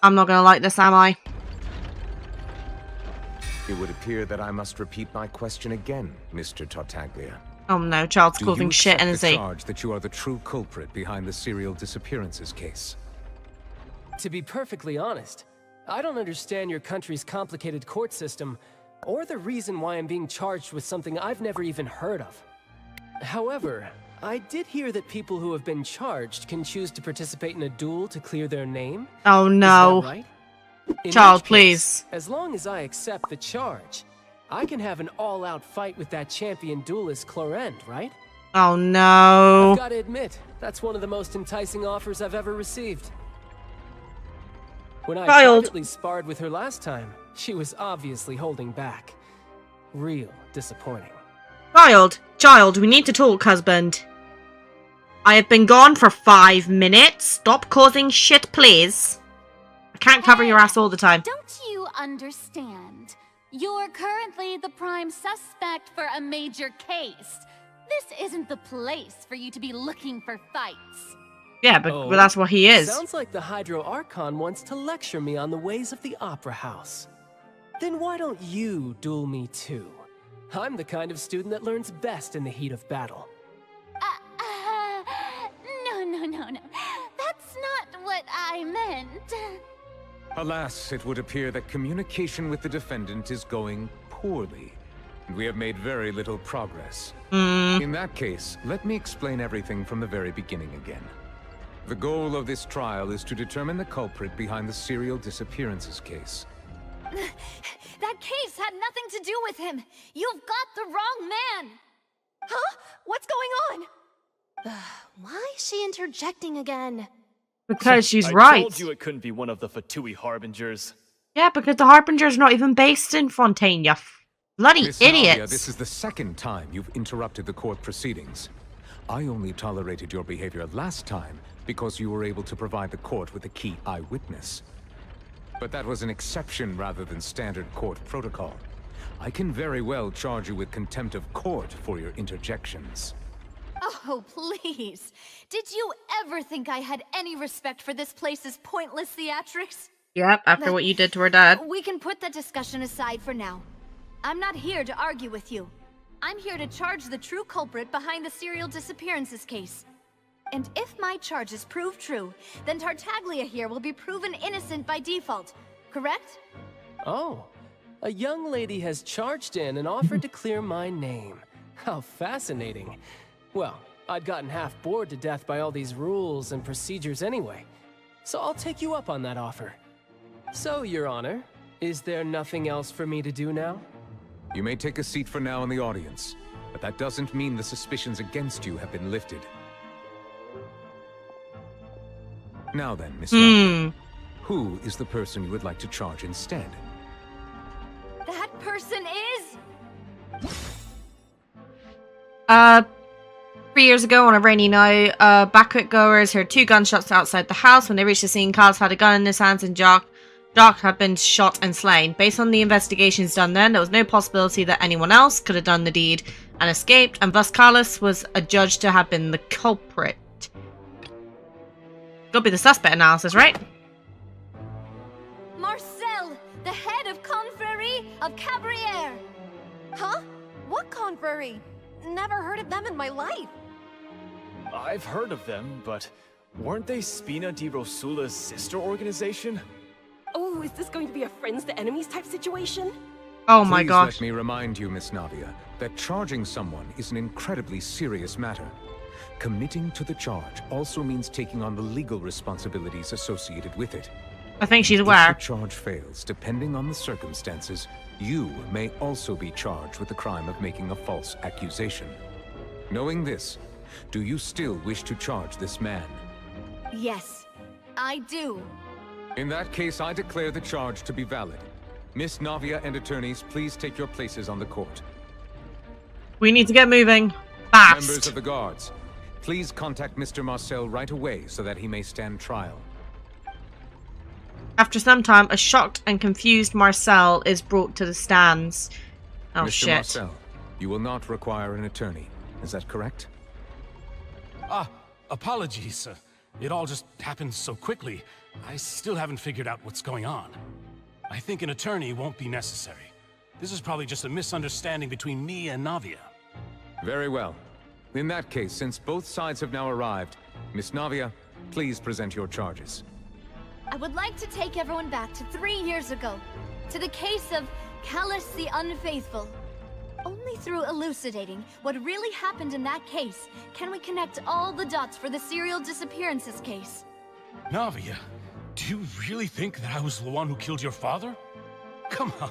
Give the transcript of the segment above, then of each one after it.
I'm not gonna like this, am I? It would appear that I must repeat my question again, Mr. Tartaglia. Oh no, child's causing shit in his Do you accept the charge that you are the true culprit behind the serial disappearances case? To be perfectly honest, I don't understand your country's complicated court system, or the reason why I'm being charged with something I've never even heard of. However, I did hear that people who have been charged can choose to participate in a duel to clear their name. Oh no. Is that right? In Child, which case, please. as long as I accept the charge, I can have an all-out fight with that champion duelist Clorend, right? Oh no. I've got to admit, that's one of the most enticing offers I've ever received. When I privately sparred with her last time, she was obviously holding back. Real disappointing. Child, we need to talk, husband. I have been gone for 5 minutes. Stop causing shit, please. I can't cover your ass all the time. Don't you understand? You're currently the prime suspect for a major case. This isn't the place for you to be looking for fights. Yeah, but that's what he is. Sounds like the Hydro Archon wants to lecture me on the ways of the Opera House. Then why don't you duel me too? I'm the kind of student that learns best in the heat of battle. No. That's not what I meant. Alas, it would appear that communication with the defendant is going poorly, and we have made very little progress. In that case, let me explain everything from the very beginning again. The goal of this trial is to determine the culprit behind the serial disappearances case. That case had nothing to do with him. You've got the wrong man. Huh? What's going on? Why is she interjecting again? Because she's I right. told you it couldn't be one of the Fatui Harbingers. Yeah, because the Harbinger's not even based in Fontaine, you bloody Miss Navia, idiots. this is the second time you've interrupted the court proceedings. I only tolerated your behavior last time because you were able to provide the court with a key eyewitness. But that was an exception rather than standard court protocol. I can very well charge you with contempt of court for your interjections. Oh, please. Did you ever think I had any respect for this place's pointless theatrics? Yep, after what you did to her dad. We can put that discussion aside for now. I'm not here to argue with you. I'm here to charge the true culprit behind the serial disappearances case. And if my charges prove true, then Tartaglia here will be proven innocent by default, correct? Oh, a young lady has charged in and offered to clear my name. How fascinating. Well, I'd gotten half bored to death by all these rules and procedures anyway, so I'll take you up on that offer. So, Your Honor, is there nothing else for me to do now? You may take a seat for now in the audience, but that doesn't mean the suspicions against you have been lifted. Now then, Miss Navia, who is the person you would like to charge instead? That person is... 3 years ago on a rainy night, backward goers heard 2 gunshots outside the house. When they reached the scene, Carlos had a gun in his hands and Jock had been shot and slain. Based on the investigations done then, there was no possibility that anyone else could have done the deed and escaped, and thus Carlos was adjudged to have been the culprit. Gotta be the suspect analysis, right? Marcel, the head of Confrérie of Cabrières. Huh? What confrérie? Never heard of them in my life. I've heard of them, but weren't they Spina di Rosula's sister organization? Oh, is this going to be a friends to enemies type situation? Oh my gosh. Please let me remind you, Miss Navia, that charging someone is an incredibly serious matter. Committing to the charge also means taking on the legal responsibilities associated with it. I think she's aware. If the charge fails, depending on the circumstances, you may also be charged with the crime of making a false accusation. Knowing this, do you still wish to charge this man? Yes, I do. In that case, I declare the charge to be valid. Miss Navia and attorneys, please take your places on the court. We need to get moving. Fast. Members of the guards, please contact Mr. Marcel right away so that he may stand trial. After some time, a shocked and confused Marcel is brought to the stands. Oh, Mr. shit. Marcel, you will not require an attorney. Is that correct? Apologies. It all just happened so quickly, I still haven't figured out what's going on. I think an attorney won't be necessary. This is probably just a misunderstanding between me and Navia. Very well. In that case, since both sides have now arrived, Miss Navia, please present your charges. I would like to take everyone back to 3 years ago, to the case of Callus the Unfaithful. Only through elucidating what really happened in that case can we connect all the dots for the serial disappearances case. Navia, do you really think that I was the one who killed your father? Come on,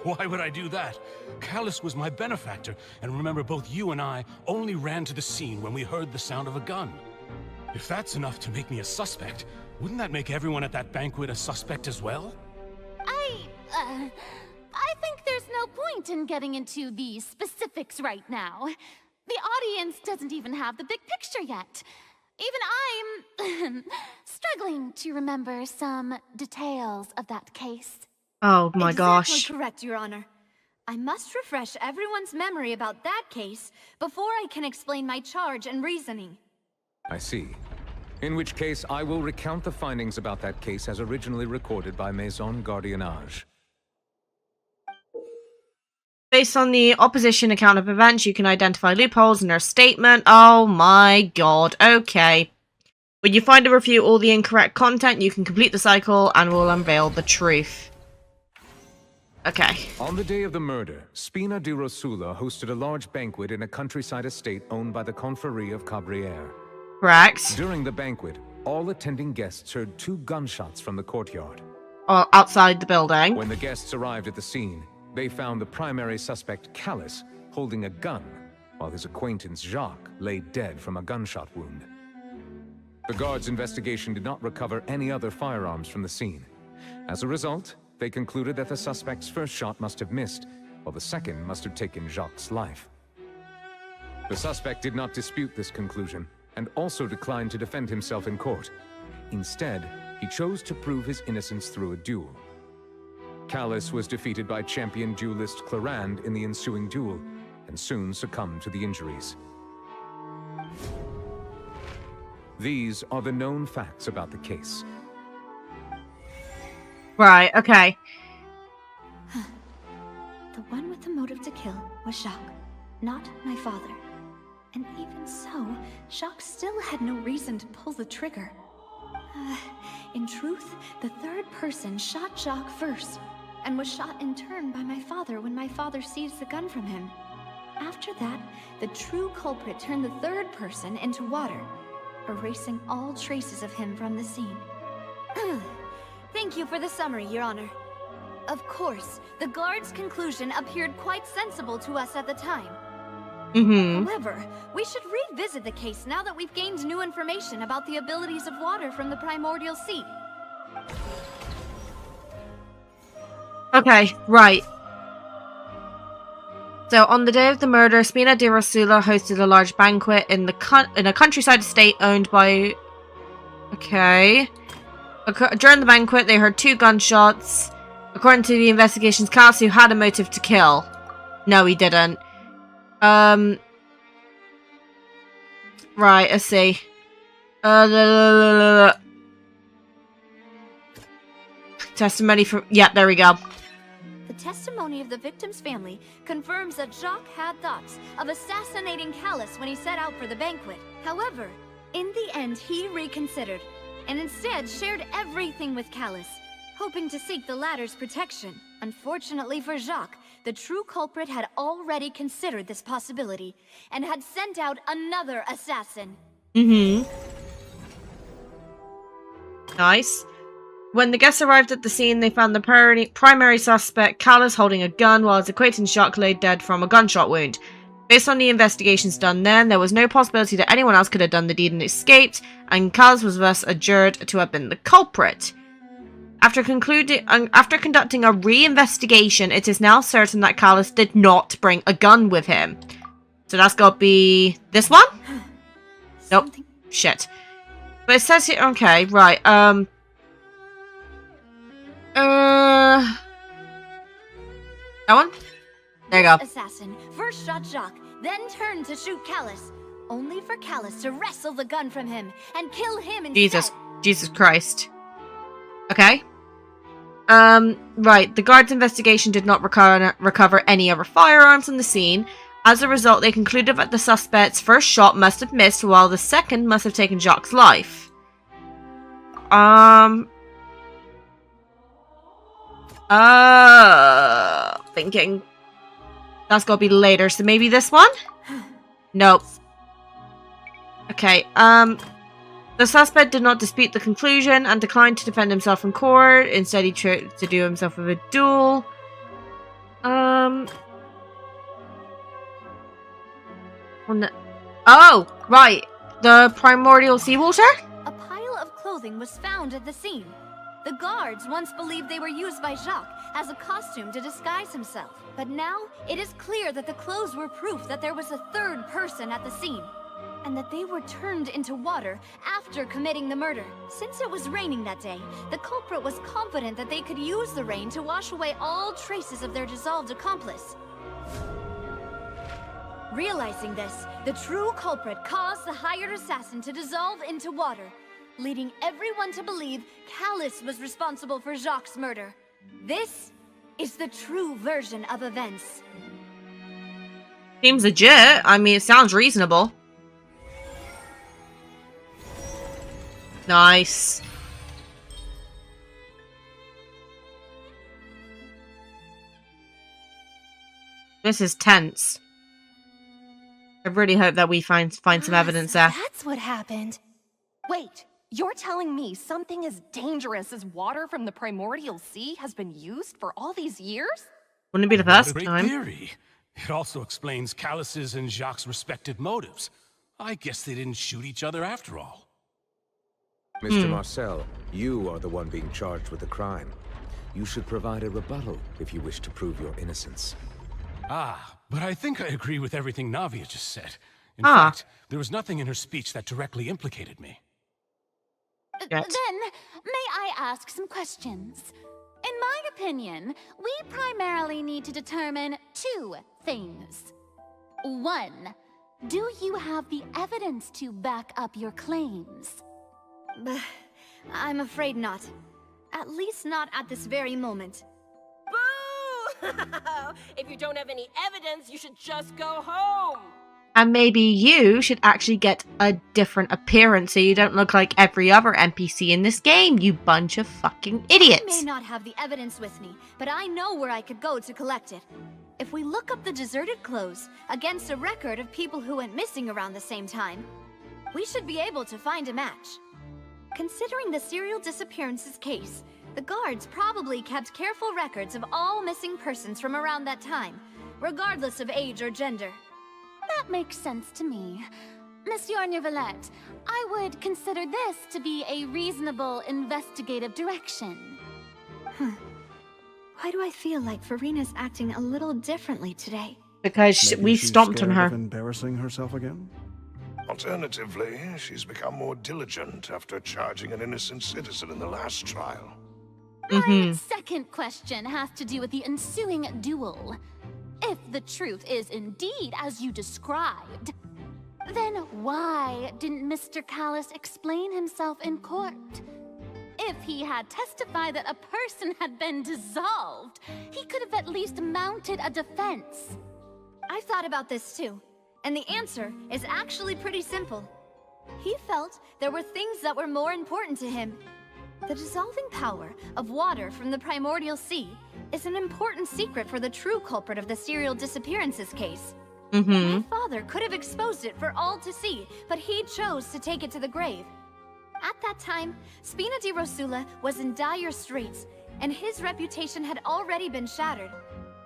why would I do that? Callus was my benefactor, and remember both you and I only ran to the scene when we heard the sound of a gun. If that's enough to make me a suspect, wouldn't that make everyone at that banquet a suspect as well? I think there's no point in getting into the specifics right now. The audience doesn't even have the big picture yet. Even I'm struggling to remember some details of that case. Oh my gosh. Exactly correct, Your Honor. I must refresh everyone's memory about that case before I can explain my charge and reasoning. I see. In which case, I will recount the findings about that case as originally recorded by Maison Gardiennage. Based on the opposition account of events, you can identify loopholes in her statement. Oh my god. Okay. When you find or refute all the incorrect content, you can complete the cycle and will unveil the truth. Okay. On the day of the murder, Spina di Rosula hosted a large banquet in a countryside estate owned by the Confrérie of Cabrières. Correct. During the banquet, all attending guests heard 2 gunshots from the courtyard. Outside the building. When the guests arrived at the scene, they found the primary suspect, Callus, holding a gun, while his acquaintance, Jacques, lay dead from a gunshot wound. The guards' investigation did not recover any other firearms from the scene. As a result, they concluded that the suspect's first shot must have missed, while the second must have taken Jacques' life. The suspect did not dispute this conclusion, and also declined to defend himself in court. Instead, he chose to prove his innocence through a duel. Callus was defeated by champion duelist Clarand in the ensuing duel, and soon succumbed to the injuries. These are the known facts about the case. Right, okay. The one with the motive to kill was Jacques, not my father. And even so, Jacques still had no reason to pull the trigger. In truth, the third person shot Jacques first, and was shot in turn by my father when my father seized the gun from him. After that, the true culprit turned the third person into water, erasing all traces of him from the scene. Thank you for the summary, Your Honor. Of course, the guard's conclusion appeared quite sensible to us at the time. However, we should revisit the case now that we've gained new information about the abilities of water from the primordial sea. Okay, right. So, on the day of the murder, Spina di Rosula hosted a large banquet in a countryside estate owned by... Okay. During the banquet, they heard 2 gunshots. According to the investigations, Callus had a motive to kill. No, he didn't. Right, let's see. Testimony from... Yeah, there we go. The testimony of the victim's family confirms that Jacques had thoughts of assassinating Callus when he set out for the banquet. However, in the end, he reconsidered, and instead shared everything with Callus, hoping to seek the latter's protection. Unfortunately for Jacques, the true culprit had already considered this possibility, and had sent out another assassin. Nice. When the guests arrived at the scene, they found the primary suspect, Callus, holding a gun, while his acquaintance Jacques lay dead from a gunshot wound. Based on the investigations done then, there was no possibility that anyone else could have done the deed and escaped, and Callus was thus adjured to have been the culprit. After conducting a re-investigation, it is now certain that Callus did not bring a gun with him. So that's got to be this one? Nope. Shit. But it says here, okay, right, that one? There you go. Assassin first shot Jacques, then turned to shoot Callus. only for Callus to wrestle the gun from him and kill him instead. Jesus Christ. Okay. Right. The guards' investigation did not recover any other firearms on the scene. As a result, they concluded that the suspect's first shot must have missed, while the second must have taken Jacques' life. Thinking. That's gotta be later, so maybe this one? Nope. Okay, the suspect did not dispute the conclusion and declined to defend himself in court. Instead, he tried to do himself with a duel. Oh, right. The primordial seawater? A pile of clothing was found at the scene. The guards once believed they were used by Jacques as a costume to disguise himself. But now, it is clear that the clothes were proof that there was a third person at the scene, and that they were turned into water after committing the murder. Since it was raining that day, the culprit was confident that they could use the rain to wash away all traces of their dissolved accomplice. Realizing this, the true culprit caused the hired assassin to dissolve into water, leading everyone to believe Callus was responsible for Jacques' murder. This is the true version of events. Seems legit. I mean, it sounds reasonable. Nice. This is tense. I really hope that we find some evidence there. That's what happened. Wait, you're telling me something as dangerous as water from the primordial sea has been used for all these years? Wouldn't it be the What a first great time? theory. It also explains Callus's and Jacques' respective motives. I guess they didn't shoot each other after all. Mr. Marcel, you are the one being charged with the crime. You should provide a rebuttal if you wish to prove your innocence. Ah, but I think I agree with everything Navia just said. In fact, there was nothing in her speech that directly implicated me. Then, may I ask some questions? In my opinion, we primarily need to determine two things. One, do you have the evidence to back up your claims? I'm afraid not. At least not at this very moment. Boo! If you don't have any evidence, you should just go home. And maybe you should actually get a different appearance so you don't look like every other NPC in this game, you bunch of fucking idiots. I may not have the evidence with me, but I know where I could go to collect it. If we look up the deserted clothes against a record of people who went missing around the same time, we should be able to find a match. Considering the serial disappearances case, the guards probably kept careful records of all missing persons from around that time, regardless of age or gender. That makes sense to me. Monsieur Neuvillette, I would consider this to be a reasonable investigative direction. Why do I feel like Farina's acting a little differently today? Because Maybe we she's stomped on scared her. of embarrassing herself again? Alternatively, she's become more diligent after charging an innocent citizen in the last trial. My second question has to do with the ensuing duel. If the truth is indeed as you described, then why didn't Mr. Callus explain himself in court? If he had testified that a person had been dissolved, he could have at least mounted a defense. I've thought about this too, and the answer is actually pretty simple. He felt there were things that were more important to him. The dissolving power of water from the primordial sea is an important secret for the true culprit of the serial disappearances case. My father could have exposed it for all to see, but he chose to take it to the grave. At that time, Spina di Rosula was in dire straits, and his reputation had already been shattered.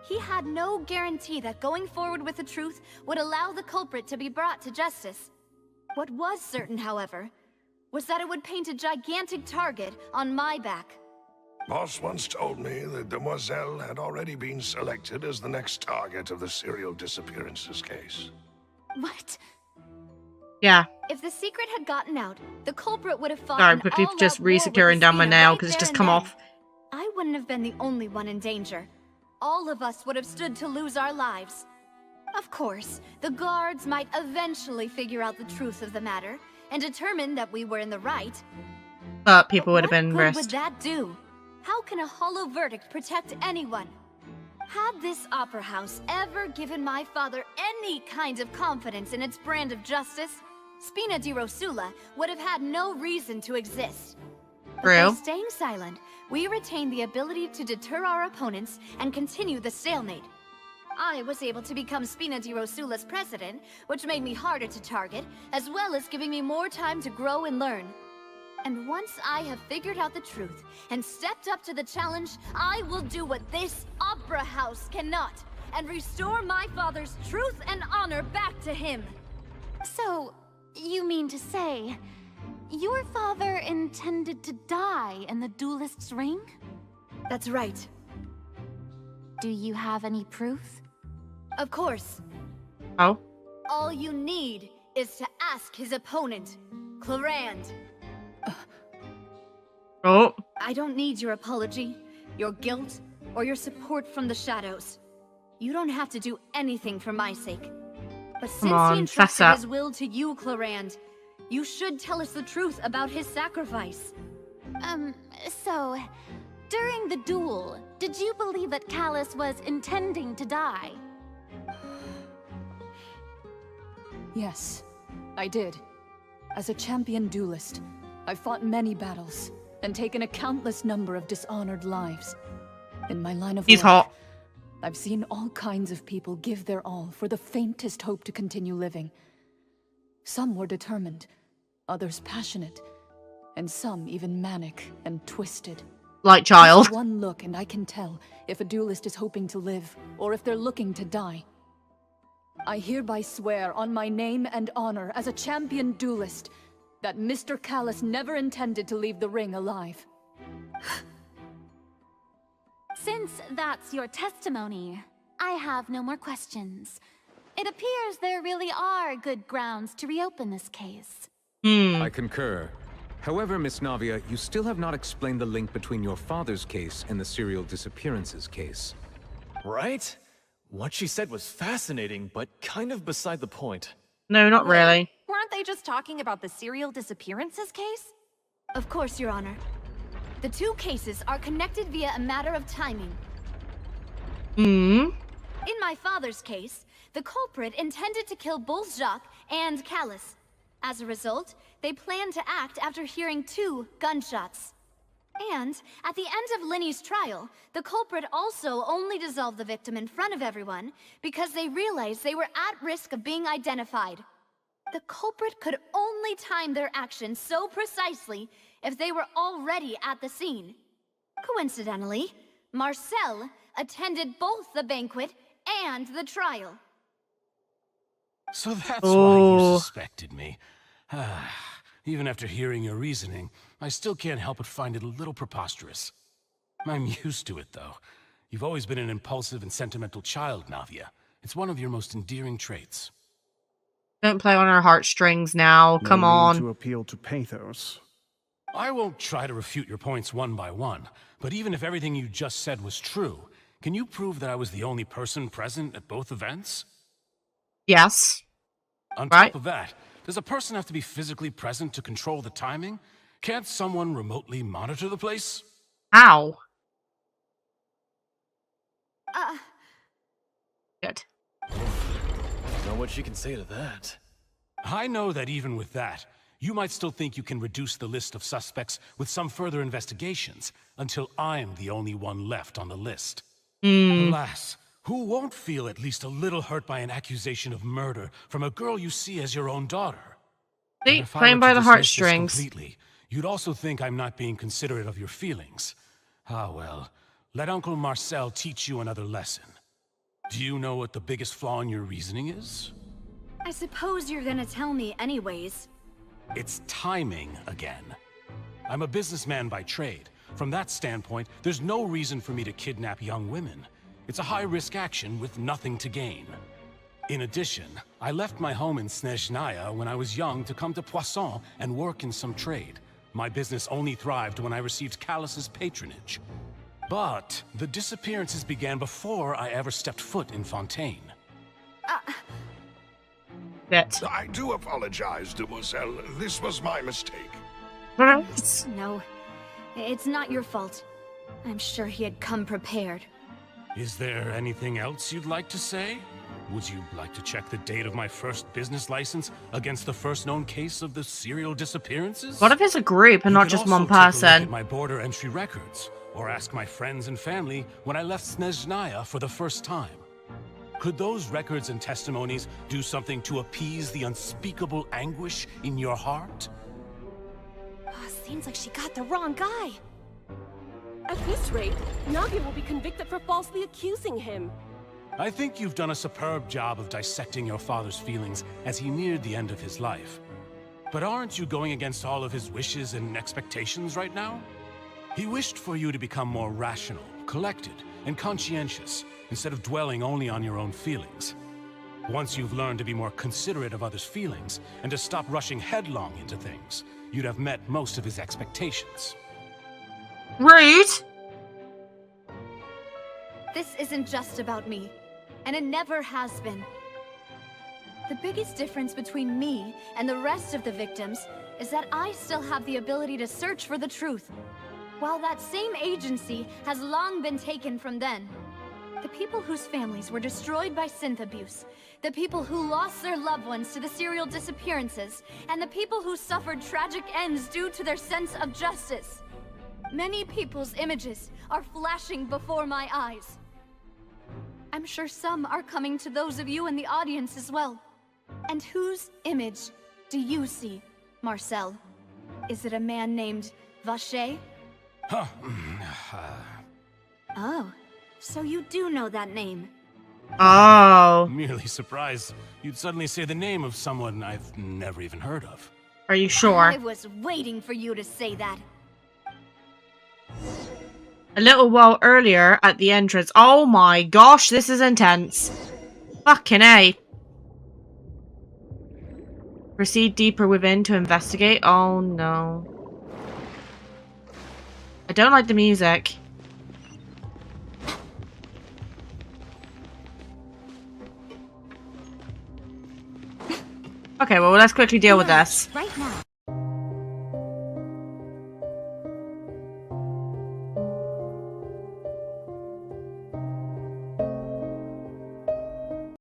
He had no guarantee that going forward with the truth would allow the culprit to be brought to justice. What was certain, however, was that it would paint a gigantic target on my back. Boss once told me that Demoiselle had already been selected as the next target of the serial disappearances case. What? Yeah. If the secret had gotten out, the culprit would have fought Sorry, an quickly all-out just war with re-securing down my Espina nail right because it's there just and come then. off. I wouldn't have been the only one in danger. All of us would have stood to lose our lives. Of course, the guards might eventually figure out the truth of the matter and determine that we were in the right. But people would have What been good would risked. that do? How can a hollow verdict protect anyone? Had this opera house ever given my father any kind of confidence in its brand of justice, Spina di Rosula would have had no reason to exist. But True. by staying silent, we retain the ability to deter our opponents and continue the stalemate. I was able to become Spina di Rosula's president, which made me harder to target, as well as giving me more time to grow and learn. And once I have figured out the truth and stepped up to the challenge, I will do what this opera house cannot, and restore my father's truth and honor back to him. So, you mean to say, your father intended to die in the duelist's ring? That's right. Do you have any proof? Of course. Oh. All you need is to ask his opponent, Clarand. Oh. I don't need your apology, your guilt, or your support from the shadows. You don't have to do anything for my sake. But since on, he fess entrusted up. his will to you, Clarand, you should tell us the truth about his sacrifice. So, during the duel, did you believe that Callus was intending to die? Yes, I did. As a champion duelist, I've fought many battles and taken a countless number of dishonored lives. In my line of He's work, hot. I've seen all kinds of people give their all for the faintest hope to continue living. Some were determined, others passionate, and some even manic and twisted. Like child. Just one look and I can tell if a duelist is hoping to live or if they're looking to die. I hereby swear on my name and honor as a champion duelist that Mr. Callus never intended to leave the ring alive. Since that's your testimony, I have no more questions. It appears there really are good grounds to reopen this case. I concur. However, Miss Navia, you still have not explained the link between your father's case and the serial disappearances case. Right? What she said was fascinating, but kind of beside the point. No, not really. Weren't they just talking about the serial disappearances case? Of course, Your Honor. The two cases are connected via a matter of timing. Hmm. In my father's case, the culprit intended to kill both Jacques and Callus. As a result, they planned to act after hearing 2 gunshots. And at the end of Linny's trial, the culprit also only dissolved the victim in front of everyone because they realized they were at risk of being identified. The culprit could only time their actions so precisely if they were already at the scene. Coincidentally, Marcel attended both the banquet and the trial. So that's why Oh. you suspected me. Even after hearing your reasoning, I still can't help but find it a little preposterous. I'm used to it, though. You've always been an impulsive and sentimental child, Navia. It's one of your most endearing traits. Don't play on our heartstrings now. Come No need on. to appeal to pathos. I won't try to refute your points one by one, but even if everything you just said was true, can you prove that I was the only person present at both events? Yes. On Right. top of that, does a person have to be physically present to control the timing? Can't someone remotely monitor the place? How? Good. Know what she can say to that. I know that even with that, you might still think you can reduce the list of suspects with some further investigations, until I'm the only one left on the list. Alas, who won't feel at least a little hurt by an accusation of murder from a girl you see as your own daughter? See, But if I playing were by to the dismiss this heartstrings. completely, you'd also think I'm not being considerate of your feelings. Ah well, let Uncle Marcel teach you another lesson. Do you know what the biggest flaw in your reasoning is? I suppose you're gonna tell me anyways. It's timing again. I'm a businessman by trade. From that standpoint, there's no reason for me to kidnap young women. It's a high-risk action with nothing to gain. In addition, I left my home in Snezhnaya when I was young to come to Poisson and work in some trade. My business only thrived when I received Callus's patronage. But the disappearances began before I ever stepped foot in Fontaine. Bit. I do apologize, demoiselle. This was my mistake. No, it's not your fault. I'm sure he had come prepared. Is there anything else you'd like to say? Would you like to check the date of my first business license against the first known case of the serial disappearances? What if it's a group and not just one person? At my border entry records, or ask my friends and family when I left Snezhnaya for the first time. Could those records and testimonies do something to appease the unspeakable anguish in your heart? Seems like she got the wrong guy. At this rate, Nagi will be convicted for falsely accusing him. I think you've done a superb job of dissecting your father's feelings as he neared the end of his life. But aren't you going against all of his wishes and expectations right now? He wished for you to become more rational, collected, and conscientious, instead of dwelling only on your own feelings. Once you've learned to be more considerate of others' feelings, and to stop rushing headlong into things, you'd have met most of his expectations. Rude! This isn't just about me, and it never has been. The biggest difference between me and the rest of the victims is that I still have the ability to search for the truth, while that same agency has long been taken from them. The people whose families were destroyed by synth abuse, the people who lost their loved ones to the serial disappearances, and the people who suffered tragic ends due to their sense of justice. Many people's images are flashing before my eyes. I'm sure some are coming to those of you in the audience as well. And whose image do you see, Marcel? Is it a man named Vacher? Huh. Oh, so you do know that name. Oh. Merely surprised you'd suddenly say the name of someone I've never even heard of. Are you sure? I was waiting for you to say that. A little while earlier at the entrance. Oh my gosh, this is intense. Fucking A. Proceed deeper within to investigate. Oh no. I don't like the music. Okay, well, let's quickly deal with this. Right now.